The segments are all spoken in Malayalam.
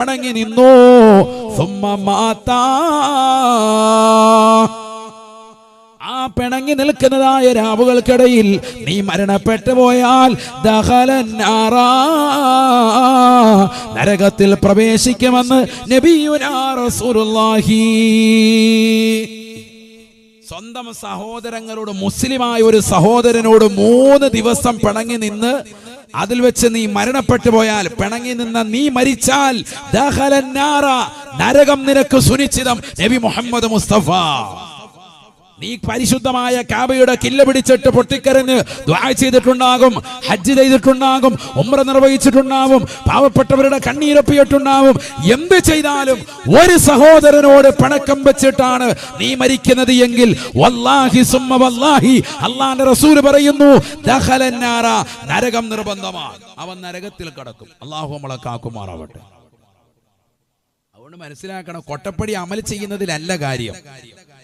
പിണങ്ങി നിന്നു. ആ പിണങ്ങി നിൽക്കുന്നതായ രാവുകൾക്കിടയിൽ നീ മരണപ്പെട്ടു പോയാൽ നരകത്തിൽ പ്രവേശിക്കുമെന്ന് നബിയുനാ റസൂലുള്ളാഹി. സ്വന്തം സഹോദരങ്ങളോട്, മുസ്ലിമായ ഒരു സഹോദരനോട് 3 ദിവസം പിണങ്ങി നിന്ന് അതിൽ വെച്ച് നീ മരണപ്പെട്ടു പോയാൽ, പിണങ്ങി നിന്ന നീ മരിച്ചാൽ നരകം നിനക്ക് സുനിശ്ചിതം. നബി മുഹമ്മദ് മുസ്തഫ. നീ പരിശുദ്ധമായ കാബയുടെ കില്ല പിടിച്ചിട്ട് പൊട്ടിക്കരഞ്ഞ് ദുആ ചെയ്തിട്ടുണ്ടാകും, ഹജ്ജ് ചെയ്തിട്ടുണ്ടാകും, ഉംറ നിർവഹിച്ചിട്ടുണ്ടാകും, പാവപ്പെട്ടവരുടെ കണ്ണീരൊപ്പിയിട്ടുണ്ടാവും. എന്ത് ചെയ്താലും ഒരു സഹോദരനോട് പിണക്കം വെച്ചിട്ടാണ് നീ മരിക്കുന്നത് എങ്കിൽ വല്ലാഹി സുമ്മ വല്ലാഹി, അല്ലാഹുവിന്റെ റസൂൽ പറയുന്നു, ദഖലന്നാറ, നരകം നിർബന്ധമാണ്. അവൻ നരകത്തിൽ കടക്കും. അല്ലാഹു നമ്മളെ കാക്കുമാറാവട്ടെ. അതുകൊണ്ട് മനസ്സിലാക്കണം, കൊട്ടപ്പടി അമൽ ചെയ്യുന്നതിലല്ല കാര്യം.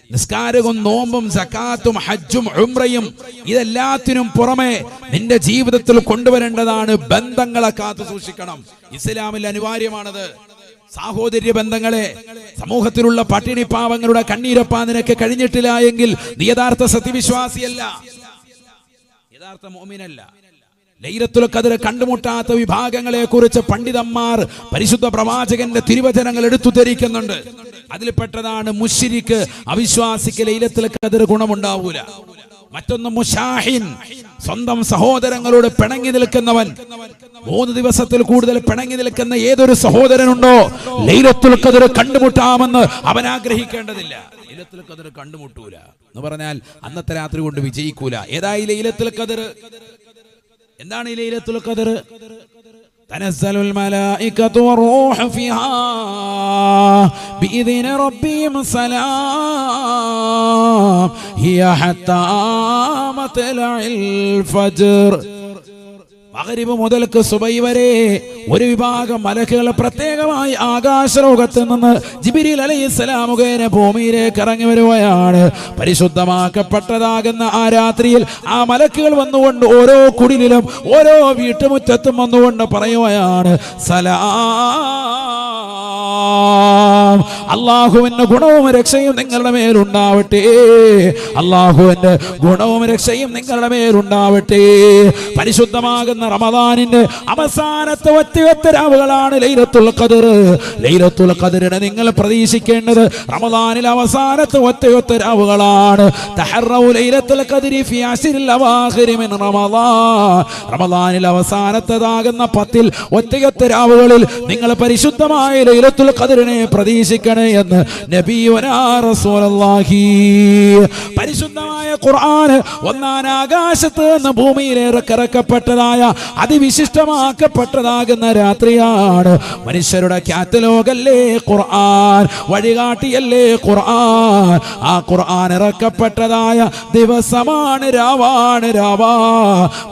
നിസ്കാരവും നോമ്പും സകാത്തും ഹജ്ജും ഉംറയും ഇതെല്ലാത്തിനും പുറമെ നിന്റെ ജീവിതത്തിൽ കൊണ്ടുവരേണ്ടതാണ് ബന്ധങ്ങളെ കാത്തു സൂക്ഷിക്കണം. ഇസ്ലാമിൽ അനിവാര്യമാണത്. സാഹോദര്യ ബന്ധങ്ങളെ, സമൂഹത്തിലുള്ള പട്ടിണി പാവങ്ങളുടെ കണ്ണീരപ്പാൻ നിനക്ക് കഴിഞ്ഞിട്ടില്ല എങ്കിൽ നീ യഥാർത്ഥ സത്യവിശ്വാസിയല്ല, യഥാർത്ഥ മുഅ്മിനല്ല. ലൈലത്തുൽ ഖദ്ർ കണ്ടുമുട്ടാത്ത വിഭാഗങ്ങളെ കുറിച്ച് പണ്ഡിതന്മാർ പരിശുദ്ധ പ്രവാചകന്റെ തിരുവചനങ്ങൾ എടുത്തു ധരിക്കുന്നുണ്ട്. അതിൽപ്പെട്ടതാണ് മുശ്രിക്ക്, അവിശ്വാസിക്ക് ലൈലത്തുൽ ഖദ്ർ ഗുണമുണ്ടാവൂല. മറ്റൊന്ന് മുശാഹിൻ, സ്വന്തം സഹോദരങ്ങളോട് പിണങ്ങി നിൽക്കുന്നവൻ. 3 ദിവസത്തിൽ കൂടുതൽ പിണങ്ങി നിൽക്കുന്ന ഏതൊരു സഹോദരനുണ്ടോ ലൈലത്തുൽ ഖദ്ർ കണ്ടുമുട്ടാമെന്ന് അവൻ ആഗ്രഹിക്കേണ്ടതില്ല. ലൈലത്തുൽ ഖദ്ർ കണ്ടുമുട്ടൂല എന്ന് പറഞ്ഞാൽ അന്നത്തെ രാത്രി കൊണ്ട് വിജയിക്കൂല. ഏതായി ലൈലത്തുൽ ഖദ്ർ? എന്താണ് ഈ ലൈലത്തുൽ ഖദ്ർ? തനസ്സലുൽ മലായികതു വറൂഹു ഫിഹാ ബിഇദ്നി റബ്ബിഹിം സലാം ഹിയ ഹത്താ മത്ലഇൽ ഫജ്ർ. മഗ്രിബ് മുതൽക്ക് സുബൈ വരെ ഒരു വിഭാഗം മലക്കുകൾ പ്രത്യേകമായി ആകാശലോകത്ത് നിന്ന് ജിബ്രീൽ അലൈഹിസ്സലാം മുഖേന ഭൂമിയിലേക്ക് ഇറങ്ങി വരുകയാണ്. പരിശുദ്ധമാക്കപ്പെട്ടതാകുന്ന ആ രാത്രിയിൽ ആ മലക്കുകൾ വന്നുകൊണ്ട് ഓരോ കുടിലിലും ഓരോ വീട്ടുമുറ്റത്തും വന്നുകൊണ്ട് പറയുകയാണ്, സലാം, അല്ലാഹുവിന്റെ ഗുണവും രക്ഷയും നിങ്ങളുടെ മേലുണ്ടാവട്ടെ, അല്ലാഹുവിന്റെ ഗുണവും രക്ഷയും നിങ്ങളുടെ മേലുണ്ടാവട്ടെ. പരിശുദ്ധമാകുന്ന റമദാനിന്റെ അവസാനത്തെ ഒറ്റ രാവുകളാണ് ലൈലത്തുൽ ഖദ്ർ. ലൈലത്തുൽ ഖദ്റിനെ നിങ്ങൾ പ്രതീക്ഷിക്കേണ്ടത് റമദാനിൽ അവസാനത്തെ ഒറ്റ രാവുകളാണ്. തഹറൗ ലൈലത്തുൽ ഖദ്രി ഫി അശ്രിൽ അവാഖിരി മിൻ റമദാൻ. റമദാനിൽ അവസാനത്തേതാകുന്ന 10 ഒറ്റ രാവുകളിൽ നിങ്ങൾ പരിശുദ്ധമായ ലൈലത്തുൽ ഖദ്റിനെ പ്രതീക്ഷിക്കണേ എന്ന് നബിയുനാ റസൂലുള്ളാഹി. പരിശുദ്ധമായ ഖുർആൻ ഒന്നാം ആകാശത്ത് നിന്ന് ഭൂമിയിലേക്ക് ഇറക്കപ്പെട്ടതായ അതിവിശിഷ്ടമാക്കപ്പെട്ടതാകുന്ന രാത്രിയാണ്. മനുഷ്യരുടെ കാറ്റലോഗല്ലേ ഖുർആൻ, വഴികാട്ടിയല്ലേ ഖുർആൻ. ആ ഖുർആൻ ഇറക്കപ്പെട്ടതായ ദിവസമാണ്, രാവാണ് രാവാ.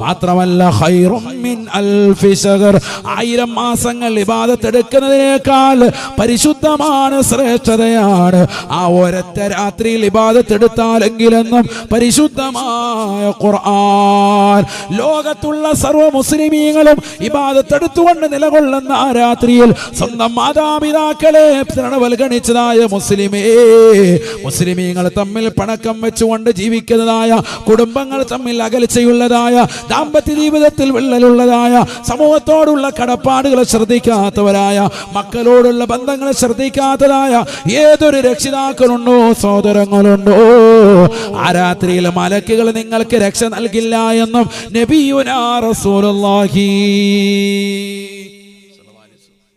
മാത്രമല്ല ഖൈറും മിൻ അൽഫി ശഹർ, 1000 മാസങ്ങൾ ഇബാദത്ത് എടുക്കുന്നതിനേക്കാൾ പരിശുദ്ധമാണ്, ശ്രേഷ്ഠതയാണ് ആ ഒരൊറ്റ രാത്രിയിൽ ഇബാദത്ത് എടുത്താലെങ്കിലെന്നും പരിശുദ്ധമായ ഖുർആൻ. ലോകത്തുള്ള സർവ്വ മുസ്ലിമീങ്ങളും ഇബാദത്ത് എടുത്തുകൊണ്ട് നിലകൊള്ളുന്ന ആ രാത്രിയിൽ സ്വന്തം മാതാപിതാക്കളെ തൃണവൽഗണിച്ചതായ മുസ്ലിമീങ്ങൾ തമ്മിൽ പണക്കം വെച്ചുകൊണ്ട് ജീവിക്കുന്നതായ, കുടുംബങ്ങൾ തമ്മിൽ അകൽച്ചയുള്ളതായ, ദാമ്പത്യ ജീവിതത്തിൽ വിള്ളലുള്ളതായ, സമൂഹത്തോടുള്ള കടപ്പാടുകൾ ശ്രദ്ധിക്കാത്തവരായ, മക്കളോടുള്ള ബന്ധങ്ങൾ ശ്രദ്ധിക്കാത്തതായ ഏതൊരു രക്ഷിതാക്കളുണ്ടോ, സഹോദരങ്ങളുണ്ടോ, ആ രാത്രിയിൽ മലക്കുകൾ നിങ്ങൾക്ക് രക്ഷ നൽകില്ല എന്നും നബിയുനാ റസൂലുള്ളാഹി.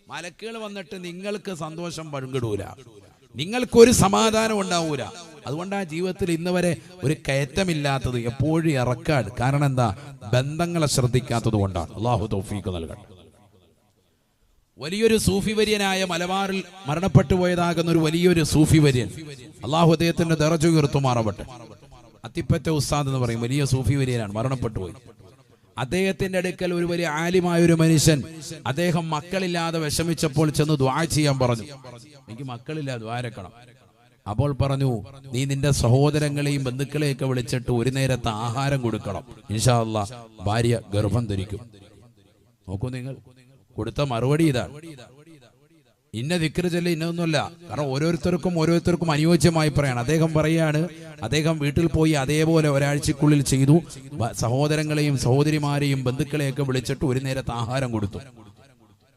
മലക്കുകൾ വന്നിട്ട് നിങ്ങൾക്ക് സന്തോഷം പങ്കിടൂല, നിങ്ങൾക്കൊരു സമാധാനം ഉണ്ടാവൂല. അതുകൊണ്ടാണ് ജീവിതത്തിൽ ഇന്ന് വരെ ഒരു കയറ്റമില്ലാത്തത്, എപ്പോഴും ഇറക്കാട്. കാരണം എന്താ? ബന്ധങ്ങളെ ശ്രദ്ധിക്കാത്തത് കൊണ്ടാണ്. അല്ലാഹു തൗഫീഖ് നൽകട്ടെ. വലിയൊരു സൂഫി വര്യനായ മലബാറിൽ മരണപ്പെട്ടു പോയതാകുന്ന ഒരു വലിയൊരു സൂഫി വര്യൻ, അള്ളാഹു അദ്ദേഹത്തിന്റെ ദറജ ഉയർത്തുമാറാവട്ടെ. അത്തിപ്പറ്റ ഉസ്താദ് എന്ന് പറയും, വലിയ സൂഫി വര്യനാണ്, മരണപ്പെട്ടു പോയി. അദ്ദേഹത്തിന്റെ അടുക്കൽ ഒരു വലിയ ആലിമായ ഒരു മനുഷ്യൻ, അദ്ദേഹം മക്കളില്ലാതെ വിഷമിച്ചപ്പോൾ ചെന്ന് ദുആ ചെയ്യാൻ പറഞ്ഞു. എനിക്ക് മക്കളില്ല, ദ്വാരക്കണം. അപ്പോൾ പറഞ്ഞു, നീ നിന്റെ സഹോദരങ്ങളെയും ബന്ധുക്കളെയൊക്കെ വിളിച്ചിട്ട് ഒരു നേരത്തെ ആഹാരം കൊടുക്കണം, ഇൻഷാ അല്ലാഹ് ഭാര്യ ഗർഭം ധരിക്കും. നോക്കൂ നിങ്ങൾ, കൊടുത്ത മറുപടി ഇതാണ്. ഇന്ന ദിക്റ് ചൊല്ലി ഇന്നൊന്നുമല്ല. കാരണം ഓരോരുത്തർക്കും അനുയോജ്യമായി പറയാണ്. അദ്ദേഹം പറയാണ്, അദ്ദേഹം വീട്ടിൽ പോയി അതേപോലെ ഒരാഴ്ചക്കുള്ളിൽ ചെയ്തു. സഹോദരങ്ങളെയും സഹോദരിമാരെയും ബന്ധുക്കളെയൊക്കെ വിളിച്ചിട്ട് ഒരു നേരത്തെ ആഹാരം കൊടുത്തു.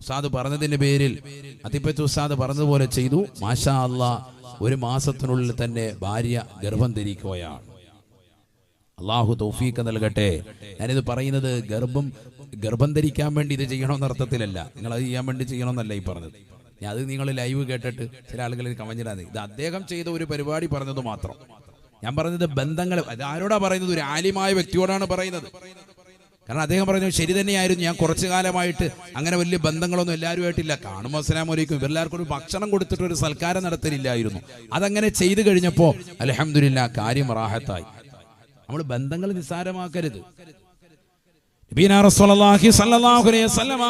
ഉസ്താദ് പറഞ്ഞതിന്റെ പേരിൽ അതിപ്പത്ത് ഉസ്താദ് പറഞ്ഞതുപോലെ ചെയ്തു. മാഷാ അല്ലാ, ഒരു മാസത്തിനുള്ളിൽ തന്നെ ഭാര്യ ഗർഭം ധരിക്കുകയാണ്. അള്ളാഹു തൗഫീഖ് നൽകട്ടെ. ഞാനിത് പറയുന്നത് ഗർഭം ധരിക്കാൻ വേണ്ടി ഇത് ചെയ്യണമെന്ന അർത്ഥത്തിലല്ല, നിങ്ങൾ അത് ചെയ്യാൻ വേണ്ടി ചെയ്യണമെന്നല്ല ഈ പറഞ്ഞത്. അത് നിങ്ങൾ ലൈവ് കേട്ടിട്ട് ചില ആളുകൾ കമന്റിടാതെ ഇത് അദ്ദേഹം ചെയ്ത ഒരു പരിപാടി പറഞ്ഞത് മാത്രം. ഞാൻ പറഞ്ഞത് ബന്ധങ്ങൾ. അത് ആരോടാ പറയുന്നത്? ഒരു ആലിമായ വ്യക്തിയോടാണ് പറയുന്നത്. കാരണം അദ്ദേഹം പറയുന്നത് ശരി തന്നെയായിരുന്നു. ഞാൻ കുറച്ചു കാലമായിട്ട് അങ്ങനെ വലിയ ബന്ധങ്ങളൊന്നും എല്ലാവരുമായിട്ടില്ല. കാണുമ്പോൾ അസ്സലാമു അലൈക്കും, ഇവരെല്ലാവർക്കും ഒരു ഭക്ഷണം കൊടുത്തിട്ട് ഒരു സൽക്കാരം നടത്തലില്ലായിരുന്നു. അതങ്ങനെ ചെയ്തു കഴിഞ്ഞപ്പോൾ അൽഹംദുലില്ലാ കാര്യം റാഹത്തായി. നമ്മൾ ബന്ധങ്ങൾ നിസ്സാരമാക്കരുത്.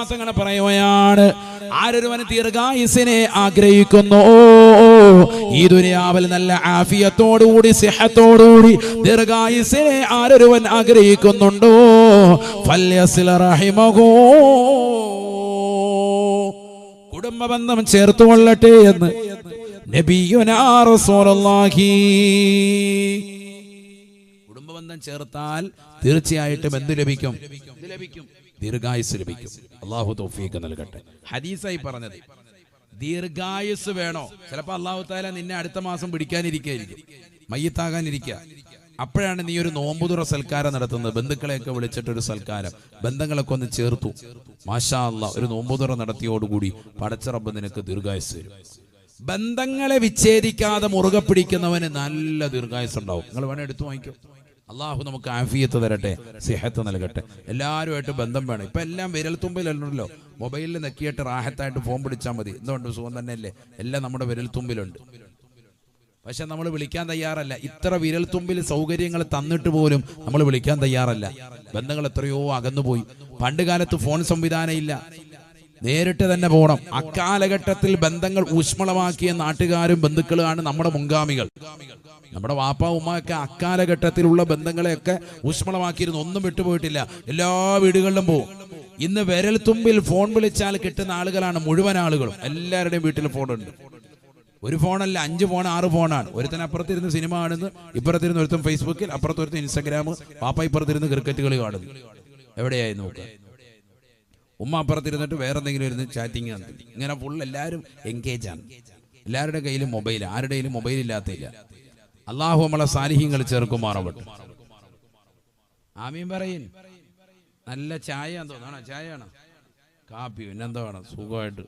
തങ്ങളെ പറയുകയാണ്, ആരൊരുവൻ ദീർഘായുസിനെ ആഗ്രഹിക്കുന്നു, ഈ ദുനിയാവിൽ നല്ല ആഫിയത്തോടുകൂടി സിഹത്തോടുകൂടി ദീർഘായുസിനെ ആരൊരുവൻ ആഗ്രഹിക്കുന്നുണ്ടോ, ഫല്യസിൽ റഹിമഹു, കുടുംബ ബന്ധം ചേർത്തുകൊള്ളട്ടെ എന്ന് നബിയുനാ റസൂലുള്ളാഹി. ബന്ധം ചേർത്താൽ തീർച്ചയായിട്ടും എന്ത് ലഭിക്കും? ദീർഘായുസ് ലഭിക്കും. അല്ലാഹു തൗഫീഖ് നൽകട്ടെ. ഹദീസായി പറഞ്ഞത് ദീർഘായുസ് വേണോ? ചിലപ്പോൾ അല്ലാഹു തആല നിന്നെ അടുത്ത മാസം പിടിക്കാനിരിക്കുകയായിരിക്കും, മയ്യത്താകാനിരിക്കുക. അപ്പോഴാണ് നീ ഒരു നോമ്പുതുറ സൽക്കാരം നടത്തുന്നത്. ബന്ധുക്കളെയൊക്കെ വിളിച്ചിട്ടൊരു സൽക്കാരം, ബന്ധങ്ങളൊക്കെ ഒന്ന് ചേർത്തു. മാഷാ അല്ലാഹ്, ഒരു നോമ്പുതുറ നടത്തിയോടുകൂടി പടച്ച റബ്ബ് നിനക്ക് ദീർഘായുസ് തരും. ബന്ധങ്ങളെ വിച്ഛേദിക്കാതെ മുറുകെ പിടിക്കുന്നവന് നല്ല ദീർഘായുസ് ഉണ്ടാവും. നിങ്ങൾ വേണേ എടുത്തു വാങ്ങിക്കും. അള്ളാഹു നമുക്ക് ആഫിയത്ത് തരട്ടെ, സിഹത്ത് നൽകട്ടെ. എല്ലാവരുമായിട്ട് ബന്ധം വേണം. ഇപ്പം എല്ലാം വിരൽത്തുമ്പിലുണ്ടല്ലോ. മൊബൈലിൽ നെക്കിയിട്ട് റാഹത്തായിട്ട് ഫോൺ പിടിച്ചാൽ മതി. എന്തുകൊണ്ട്? സുഖം തന്നെയല്ലേ? എല്ലാം നമ്മുടെ വിരൽത്തുമ്പിലുണ്ട്. പക്ഷെ നമ്മൾ വിളിക്കാൻ തയ്യാറല്ല. ഇത്ര വിരൽത്തുമ്പിൽ സൗകര്യങ്ങൾ തന്നിട്ട് പോലും നമ്മൾ വിളിക്കാൻ തയ്യാറല്ല. ബന്ധങ്ങൾ എത്രയോ അകന്നുപോയി. പണ്ട് കാലത്ത് ഫോൺ സംവിധാനം ഇല്ല, നേരിട്ട് തന്നെ പോകണം. അക്കാലഘട്ടത്തിൽ ബന്ധങ്ങൾ ഊഷ്മളമാക്കിയ നാട്ടുകാരും ബന്ധുക്കളുമാണ് നമ്മുടെ മുൻഗാമികൾ. നമ്മുടെ വാപ്പ ഉമ്മയൊക്കെ അക്കാലഘട്ടത്തിലുള്ള ബന്ധങ്ങളെയൊക്കെ ഊഷ്മളമാക്കിയിരുന്നു. ഒന്നും വിട്ടുപോയിട്ടില്ല. എല്ലാ വീടുകളിലും പോകും. ഇന്ന് വിരൽ തുമ്പിൽ ഫോൺ വിളിച്ചാൽ കിട്ടുന്ന ആളുകളാണ് മുഴുവൻ ആളുകളും. എല്ലാവരുടെയും വീട്ടിൽ ഫോണുണ്ട്. ഒരു ഫോണല്ല, 5 ഫോൺ 6 ഫോണാണ്. ഒരുത്തൻ അപ്പുറത്തിരുന്ന് സിനിമ കാണുന്നു, ഇപ്പുറത്തിരുന്ന് ഒരുത്തൻ ഫേസ്ബുക്കിൽ, അപ്പുറത്തൊരുത്തൻ ഇൻസ്റ്റാഗ്രാം, വാപ്പ ഇപ്പുറത്തിരുന്ന് ക്രിക്കറ്റ് കളി കാണുന്നു. എവിടെയായി നോക്കുക? ഉമ്മ അപ്പുറത്തിരുന്നിട്ട് വേറെ എന്തെങ്കിലും ഇരുന്ന് ചാറ്റിങ് നടത്തി. ഇങ്ങനെ ഫുൾ എല്ലാവരും എൻഗേജ് ആണ്. എല്ലാവരുടെ കയ്യിലും മൊബൈൽ, ആരുടെ കയ്യിലും മൊബൈൽ ഇല്ലാത്തില്ല. അള്ളാഹു നമ്മളെ സാലിഹ്യങ്ങൾ ചേർക്കുമാറാവട്ടെ. ആമീൻ പറയും. നല്ല ചായ തോന്നാണോ? ചായയാണോ? കാപ്പി? പിന്നെന്താ വേണം? സുഖമായിട്ട്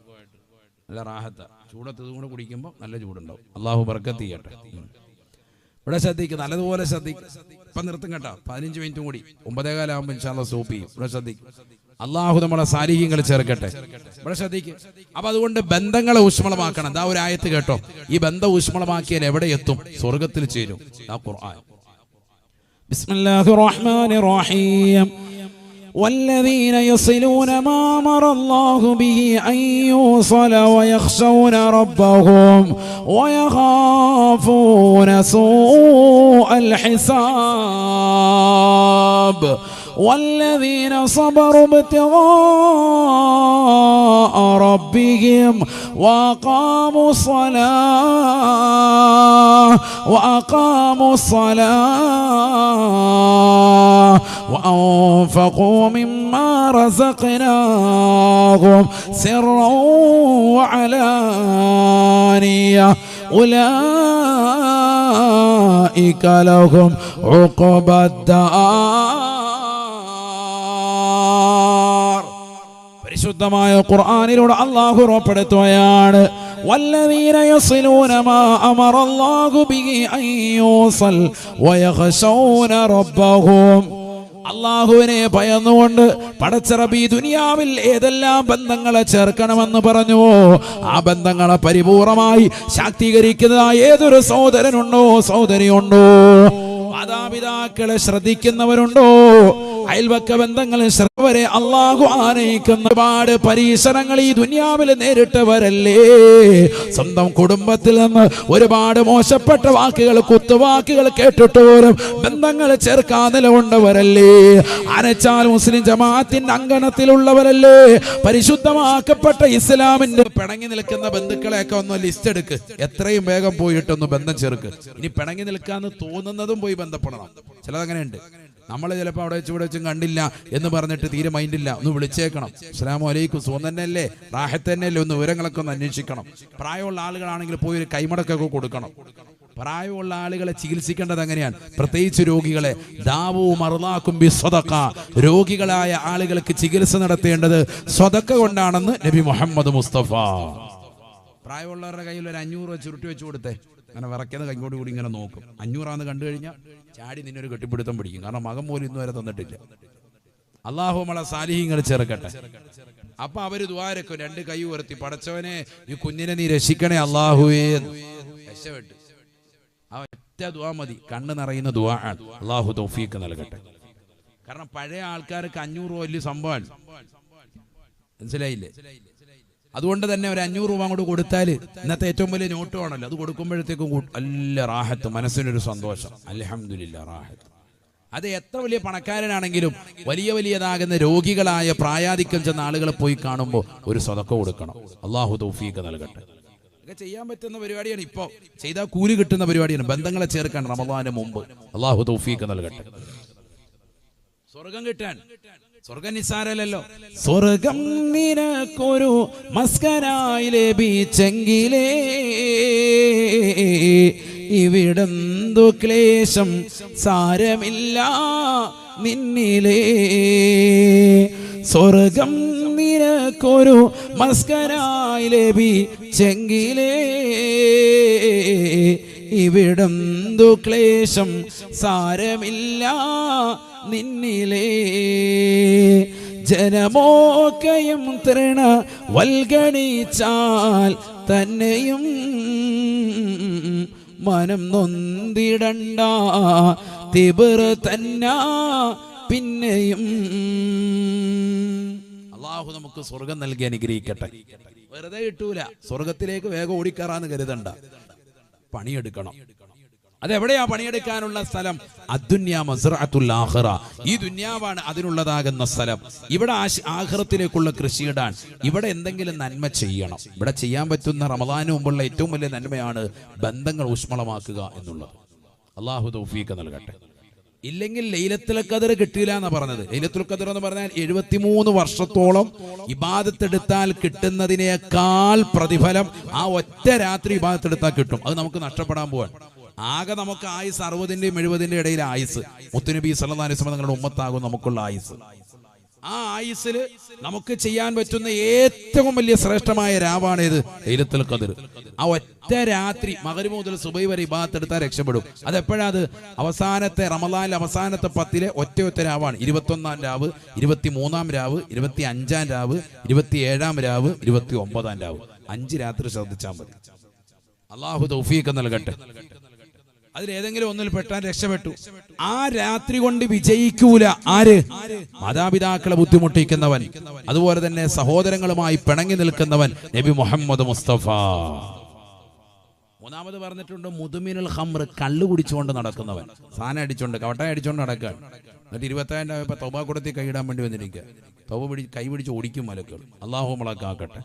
നല്ല റാഹത്ത ചൂടത്ത് കൂടെ കുടിക്കുമ്പോൾ നല്ല ചൂടുണ്ടാവും. അള്ളാഹു ബർക്കത്ത് ചെയ്യട്ടെ. ഇവിടെ ശ്രദ്ധിക്കുക, നല്ലതുപോലെ ശ്രദ്ധിക്കുക. ഇപ്പം നിർത്തും കേട്ടോ, 15 മിനിറ്റും കൂടി 9:15 ഇൻഷാ അല്ലാഹ് സ്റ്റോപ്പ് ചെയ്യും. ഇവിടെ ശ്രദ്ധിക്കും. അള്ളാഹു നമ്മളെ സാലിഹ്യങ്ങൾ ചേർക്കട്ടെ. ഇവിടെ ശ്രദ്ധിക്കും. അപ്പൊ അതുകൊണ്ട് ബന്ധങ്ങളെ ഊഷ്മളമാക്കണം. ദാ ഒരു ആയത്ത് കേട്ടോ. ഈ ബന്ധം ഊഷ്മളമാക്കിയാൽ എവിടെ എത്തും? സ്വർഗത്തിൽ ചേരും. ആ ഖുർആൻ. ബിസ്മില്ലാഹിർ റഹ്മാനിർ റഹീം. والذين يصلون ما أمر الله به أن يوصل ويخشون ربهم ويخافون سوء الحساب والذين صبروا ابتغاء ربهم وأقاموا الصلاة وأنفقوا مما رزقناهم سرا وعلانية أولئك لهم عقبى الدار. പരിശുദ്ധമായ ഖുർആനിലൂടെ അല്ലാഹു ഉറപ്പെടുത്തുകയാണ്, വല്ലദീന യസ്ലൂന മാ അമറ അല്ലാഹു ബിഹി അൻ യൂസൽ വയഖശൗന റബ്ബഹും. അല്ലാഹുവിനെ ഭയന്നുകൊണ്ട് പടച്ച റബ്ബ് ഈ ദുനിയാവിൽ ഏതെല്ലാം ബന്ധങ്ങളെ ചേർക്കണമെന്ന് പറഞ്ഞുവോ ആ ബന്ധങ്ങളെ പരിപൂർണമായി ശാക്തീകരിക്കുന്നതായ ഏതൊരു സഹോദരനുണ്ടോ, സഹോദരിയുണ്ടോ, മാതാപിതാക്കളെ ശ്രദ്ധിക്കുന്നവരുണ്ടോ, അയൽവക്ക ബന്ധങ്ങൾ വരെ അള്ളാഹു ആനയിക്കുന്ന ഒരുപാട് പരീക്ഷണങ്ങൾ ഈ ദുനിയാവിൽ നേരിട്ടവരല്ലേ. സ്വന്തം കുടുംബത്തിൽ നിന്ന് ഒരുപാട് മോശപ്പെട്ട വാക്കുകൾ, കുത്തുവാക്കുകൾ കേട്ടിട്ട് പോലും ബന്ധങ്ങൾ ചേർക്കാൻ നിലകൊണ്ടവരല്ലേ. അനച്ചാൽ മുസ്ലിം ജമാഅത്തിന്റെ അങ്കണത്തിലുള്ളവരല്ലേ. പരിശുദ്ധമാക്കപ്പെട്ട ഇസ്ലാമിന്റെ പിണങ്ങി നിൽക്കുന്ന ബന്ധുക്കളെയൊക്കെ ഒന്ന് ലിസ്റ്റ് എടുക്ക്. എത്രയും വേഗം പോയിട്ടൊന്ന് ബന്ധം ചേർക്ക്. ഇനി പിണങ്ങി നിൽക്കാന്ന് തോന്നുന്നതും പോയി ബന്ധപ്പെടണം. ചിലതങ്ങനെയുണ്ട്. നമ്മൾ ചിലപ്പോൾ അവിടെ വെച്ച് ഇവിടെ വെച്ചും കണ്ടില്ല എന്ന് പറഞ്ഞിട്ട് തീരെ മൈൻഡില്ല. ഒന്ന് വിളിച്ചേക്കണം. അസ്സലാമു അലൈക്കും, സുഖം തന്നെയല്ലേ, റാഹത്ത് തന്നെയല്ലേ, ഒന്ന് വിവരങ്ങളൊക്കെ ഒന്ന് അന്വേഷിക്കണം. പ്രായമുള്ള ആളുകളാണെങ്കിൽ പോയി ഒരു കൈമടക്കൊക്കെ കൊടുക്കണം. പ്രായമുള്ള ആളുകളെ ചികിത്സിക്കേണ്ടത് അങ്ങനെയാണ്. പ്രത്യേകിച്ച് രോഗികളെ. ദാവൂ മർളാക്കും ബിസ്സദഖ, രോഗികളായ ആളുകൾക്ക് ചികിത്സ നടത്തേണ്ടത് സ്വതക്ക കൊണ്ടാണെന്ന് നബി മുഹമ്മദ് മുസ്തഫ. പ്രായമുള്ളവരുടെ കയ്യിൽ ഒരു 500 രൂപ ചുരുട്ടി വെച്ച് കൊടുത്തേ. അങ്ങനെ വിറയ്ക്കുന്ന കൈകോട് കൂടി ഇങ്ങനെ നോക്കും. 500 കണ്ടു കഴിഞ്ഞാൽ ചാടി നിന്നൊരു കെട്ടിപ്പിടുത്തം പിടിക്കും. കാരണം മകൻ പോലും ഇന്ന് വരെ തന്നിട്ടില്ല. അള്ളാഹു നമ്മളെ സാലിഹീങ്ങൾ ചേർക്കട്ടെ. അപ്പൊ അവര് ദുആരക്കും, 2 കൈ ഉയർത്തി, പടച്ചവനെ ഈ കുഞ്ഞിനെ നീ രക്ഷിക്കണേ അള്ളാഹുവേ. രക്ഷപ്പെട്ടു. ആ ഒറ്റ ദുആ മതി. കണ്ണ് നിറയുന്ന ദുആ ആണ്. അള്ളാഹു തൗഫീഖ് നൽകട്ടെ. കാരണം പഴയ ആൾക്കാർക്ക് 500 വലിയ സംഭവമാണ്. മനസ്സിലായില്ലേ? അതുകൊണ്ട് തന്നെ ഒരു 500 രൂപ അങ്ങോട്ട് കൊടുത്താൽ ഇന്നത്തെ ഏറ്റവും വലിയ നോട്ടുമാണല്ലോ. അത് കൊടുക്കുമ്പോഴത്തേക്കും നല്ല റാഹത്ത്, മനസ്സിനൊരു സന്തോഷം. അൽഹംദുലില്ലാ റാഹത്ത്. അത് എത്ര വലിയ പണക്കാരനാണെങ്കിലും വലിയ വലിയതാകുന്ന രോഗികളായ പ്രായാധിക്യം ചെന്ന ആളുകളെ പോയി കാണുമ്പോൾ ഒരു സദഖ കൊടുക്കണം. അള്ളാഹു തൗഫീഖ് നൽകട്ടെ. ഇതൊക്കെ ചെയ്യാൻ പറ്റുന്ന പരിപാടിയാണ്. ഇപ്പോൾ ചെയ്താൽ കൂലി കിട്ടുന്ന പരിപാടിയാണ്. ബന്ധങ്ങളെ ചേർക്കാൻ റമദാന് മുമ്പ്. അള്ളാഹു തൗഫീഖ് നൽകട്ടെ. സ്വർഗം കിട്ടാൻ സ്വർഗം നിസ്സാരമല്ലല്ലോ. സ്വർഗം നിനക്കൊരു മസ്കനായി ലഭിച്ചെങ്കിലേ ഇവിടെന്തു ക്ലേശം സാരമില്ല നിന്നിലേ. സ്വർഗം നിനക്കൊരു മസ്കനായി ലഭിച്ചെങ്കിലേ ഇവിടെന്തു ക്ലേശം സാരമില്ല നിന്നിലേ. ജനമോക്കയും തൃണ വൽഗണിച്ചാൽ തന്നെയും മനം നൊന്തിടണ്ട, തിബർ തന്നാ പിന്നെയും. അള്ളാഹു നമുക്ക് സ്വർഗം നൽകി അനുഗ്രഹിക്കട്ടെ. വെറുതെ കിട്ടൂല. സ്വർഗത്തിലേക്ക് വേഗം ഓടിക്കറാന്ന് കരുതണ്ട. പണിയെടുക്കണം. അതെവിടെയാ പണിയെടുക്കാനുള്ള സ്ഥലം? അദ്ദുന്യാ മസ്റഅത്തുൽ ആഖിറ. ഈ ദുന്യാവാണ് അതിനുള്ളതാകുന്ന സ്ഥലം. ഇവിടെ ആഖിറത്തിലേക്കുള്ള കൃഷിയിടാൻ ഇവിടെ എന്തെങ്കിലും നന്മ ചെയ്യണം. ഇവിടെ ചെയ്യാൻ പറ്റുന്ന റമദാന് മുമ്പുള്ള ഏറ്റവും വലിയ നന്മയാണ് ബന്ധങ്ങൾ ഊഷ്മളമാക്കുക എന്നുള്ളത്. അള്ളാഹു തൗഫീഖ് നൽകട്ടെ. ഇല്ലെങ്കിൽ ലൈലത്തുൽ ഖദർ കിട്ടില്ല എന്നാ പറഞ്ഞത്. ലൈലത്തുൽ ഖദർ എന്ന് പറഞ്ഞാൽ 73 വർഷത്തോളം ഇബാദത്തെടുത്താൽ കിട്ടുന്നതിനേക്കാൾ പ്രതിഫലം ആ ഒറ്റ രാത്രി ഇബാദത്തെടുത്താൽ കിട്ടും. അത് നമുക്ക് നഷ്ടപ്പെടാൻ പോവാൻ. ആകെ നമുക്ക് ആയുസ് 60-ന്റെയും 70-ന്റെയും ഇടയിൽ ആയുസ്. മുത്തുനബി സല്ലല്ലാഹു അലൈഹി വസല്ലം നിങ്ങളുടെ ഉമ്മത്താകും നമുക്കുള്ള ആയുസ്. ആ ആയുസ്സിൽ നമുക്ക് ചെയ്യാൻ പറ്റുന്ന ഏറ്റവും വലിയ ശ്രേഷ്ഠമായ രാവാണ് ഇത് ലൈലത്തുൽ ഖദർ. ആ ഒറ്റ രാത്രി മഗ്‌രിബ് മുതൽ സുബഹി വരെ ഇബാദത്ത് എടുത്താൽ രക്ഷപ്പെടും. അതെപ്പോഴാത്? അവസാനത്തെ റമദാനിലെ അവസാനത്തെ 10-ലെ ഒറ്റ രാവാണ്. 21-ാം രാവ്, 23-ാം രാവ്, 25-ാം രാവ്, 27-ാം രാവ്, 29-ാം രാവ്. 5 രാത്രി ശ്രദ്ധിച്ചാൽ മതി. അള്ളാഹു തൗഫീഖ് നൽകട്ടെ. അതിലേതെങ്കിലും ഒന്നിൽ പെട്ടാൻ രക്ഷപ്പെട്ടു. ആ രാത്രി കൊണ്ട് വിജയിക്കൂല ആര്? മാതാപിതാക്കളെ ബുദ്ധിമുട്ടിക്കുന്നവൻ, അതുപോലെ തന്നെ സഹോദരങ്ങളുമായി പിണങ്ങി നിൽക്കുന്നവൻ. നബി മുഹമ്മദ് മുസ്തഫ. മൂന്നാമത് പറഞ്ഞിട്ടുണ്ട് മുദ്മിനുൽ ഖംർ, കള്ളു കുടിച്ചുകൊണ്ട് നടക്കുന്നവൻ. സാന അടിച്ചോണ്ട് കവട്ടായ അടിച്ചോണ്ട് നടക്കാൻ. എന്നിട്ട് 25,000 തൗബ കൊടുത്തി കൈയിടാൻ വേണ്ടി വന്നിരിക്കുക. തൗബ കൈ പിടിച്ച് ഓടിക്കും മലക്കുകൾ. അല്ലാഹു നമ്മളെ കാക്കട്ടെ.